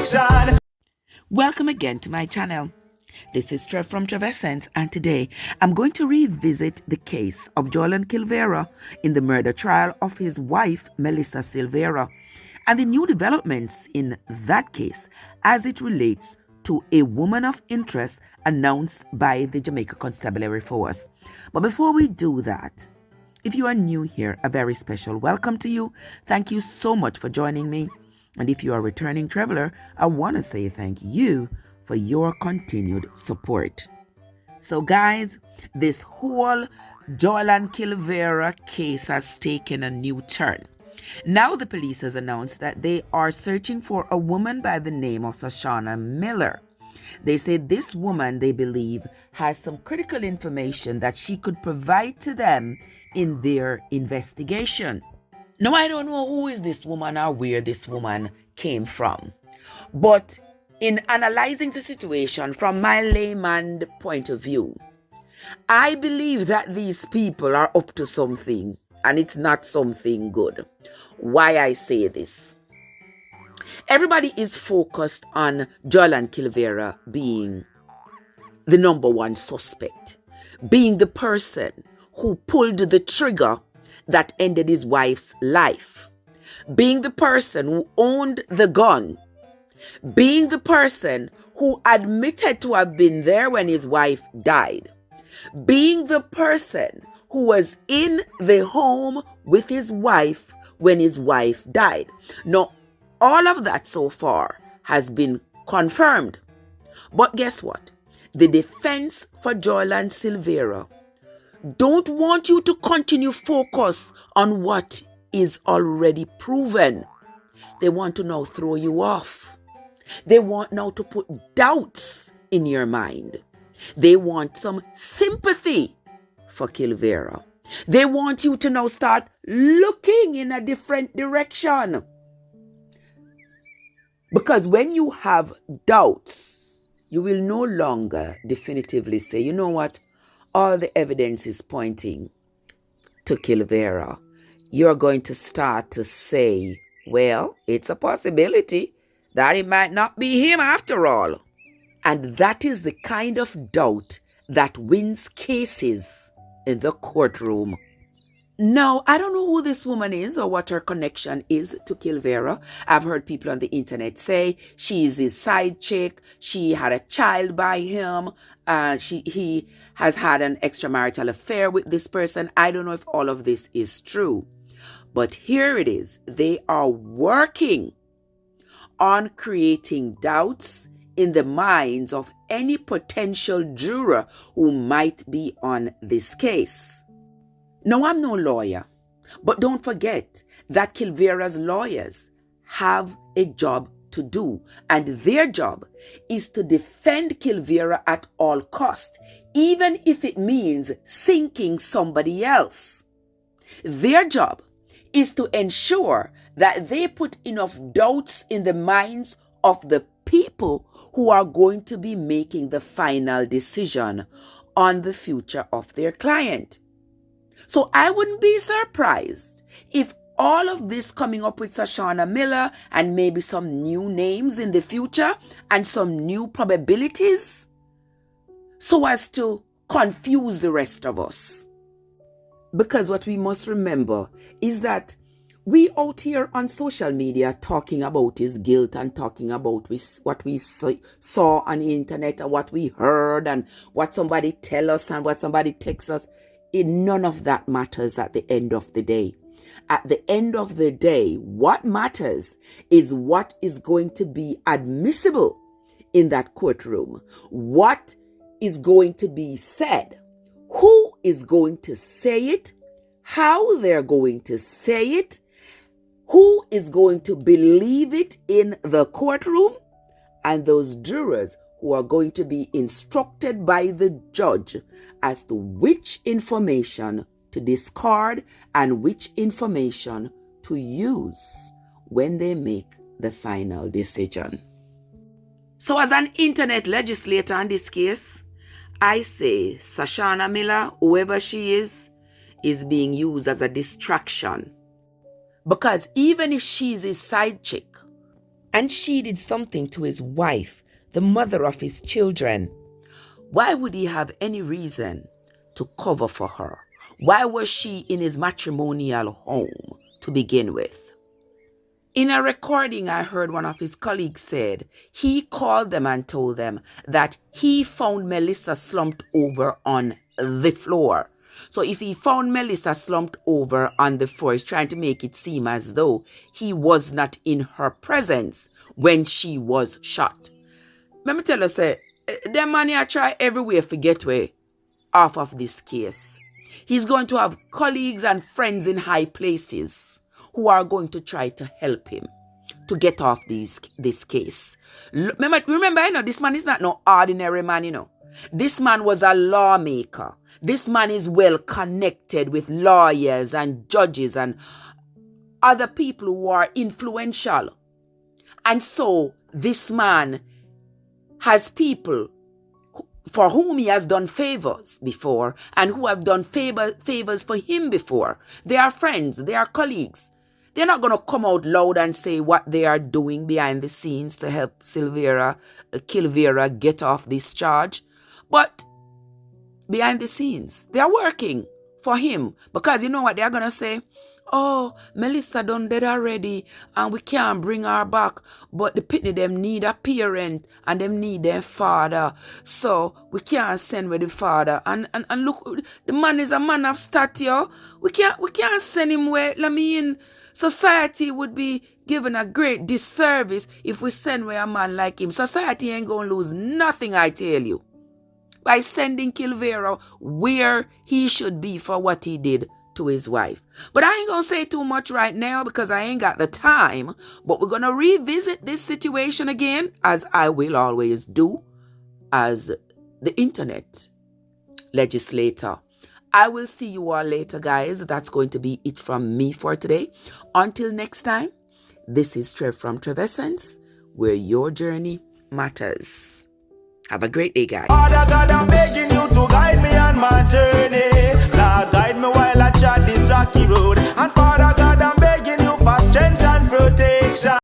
situation. Welcome again to my channel. This is Trev from Trev Essence, and today I'm going to revisit the case of Jolan Silvera in the murder trial of his wife Melissa Silvera and the new developments in that case as it relates to a woman of interest announced by the Jamaica Constabulary Force. But before we do that, if you are new here, a very special welcome to you. Thank you so much for joining me. And if you are a returning traveler, I want to say thank you for your continued support. So guys, this whole Jolan Silvera case has taken a new turn. Now the police has announced that they are searching for a woman by the name of Sashana Miller. They say this woman, they believe, has some critical information that she could provide to them in their investigation. Now, I don't know who is this woman or where this woman came from, but in analyzing the situation from my layman point of view, I believe that these people are up to something, and it's not something good. Why I say this? Everybody is focused on Jolan Silvera being the number one suspect, being the person who pulled the trigger that ended his wife's life, being the person who owned the gun, being the person who admitted to have been there when his wife died, being the person who was in the home with his wife when his wife died. Now, all of that so far has been confirmed. But guess what? The defense for Jolan Silvera don't want you to continue focus on what is already proven. They want to now throw you off. They want now to put doubts in your mind. They want some sympathy for Silvera. They want you to now start looking in a different direction. Because when you have doubts, you will no longer definitively say, you know what, all the evidence is pointing to Silvera. You're going to start to say, well, it's a possibility that it might not be him after all. And that is the kind of doubt that wins cases in the courtroom. Now, I don't know who this woman is or what her connection is to Silvera. I've heard people on the internet say she's his side chick. She had a child by him. He has had an extramarital affair with this person. I don't know if all of this is true. But here it is. They are working on creating doubts in the minds of any potential juror who might be on this case. Now, I'm no lawyer, but don't forget that Silvera's lawyers have a job to do, and their job is to defend Silvera at all costs, even if it means sinking somebody else. Their job is to ensure that they put enough doubts in the minds of the people who are going to be making the final decision on the future of their client. So I wouldn't be surprised if all of this coming up with Sashana Miller and maybe some new names in the future and some new probabilities so as to confuse the rest of us. Because what we must remember is that we out here on social media talking about his guilt and talking about what we saw on the internet and what we heard and what somebody tell us and what somebody texts us. None of that matters at the end of the day. At the end of the day, what matters is what is going to be admissible in that courtroom. What is going to be said? Who is going to say it? How they're going to say it? Who is going to believe it in the courtroom? And those jurors who are going to be instructed by the judge as to which information to discard and which information to use when they make the final decision. So as an internet legislator in this case, I say Sashana Miller, whoever she is being used as a distraction. Because even if she's his side chick, and she did something to his wife, the mother of his children, why would he have any reason to cover for her? Why was she in his matrimonial home to begin with? In a recording I heard one of his colleagues said he called them and told them that he found Melissa slumped over on the floor. So if he found Melissa slumped over on the floor, he's trying to make it seem as though he was not in her presence when she was shot. Let me tell you, say, the man here try everywhere to get away off of this case. He's going to have colleagues and friends in high places who are going to try to help him to get off this case. Remember, you know, this man is not no ordinary man, you know. This man was a lawmaker. This man is well connected with lawyers and judges and other people who are influential. And so this man has people for whom he has done favors before and who have done favors for him before. They are friends. They are colleagues. They're not going to come out loud and say what they are doing behind the scenes to help Kilvera get off this charge. But behind the scenes, they are working for him. Because you know what they're going to say? Oh, Melissa done dead already and we can't bring her back. But the pitney them need a parent and them need their father. So we can't send with the father. And look, the man is a man of stature. We can't send him where, society would be given a great disservice if we send where a man like him. Society ain't gonna lose nothing, I tell you, by sending Kilvera where he should be for what he did to his wife. But I ain't gonna say too much right now because I ain't got the time. But we're gonna revisit this situation again, as I will always do as the internet legislator. I will see you all later, guys. That's going to be it from me for today. Until next time, this is Trev from Trevessence, where your journey matters. Have a great day, guys. Father God, I'm begging you to guide me on my journey.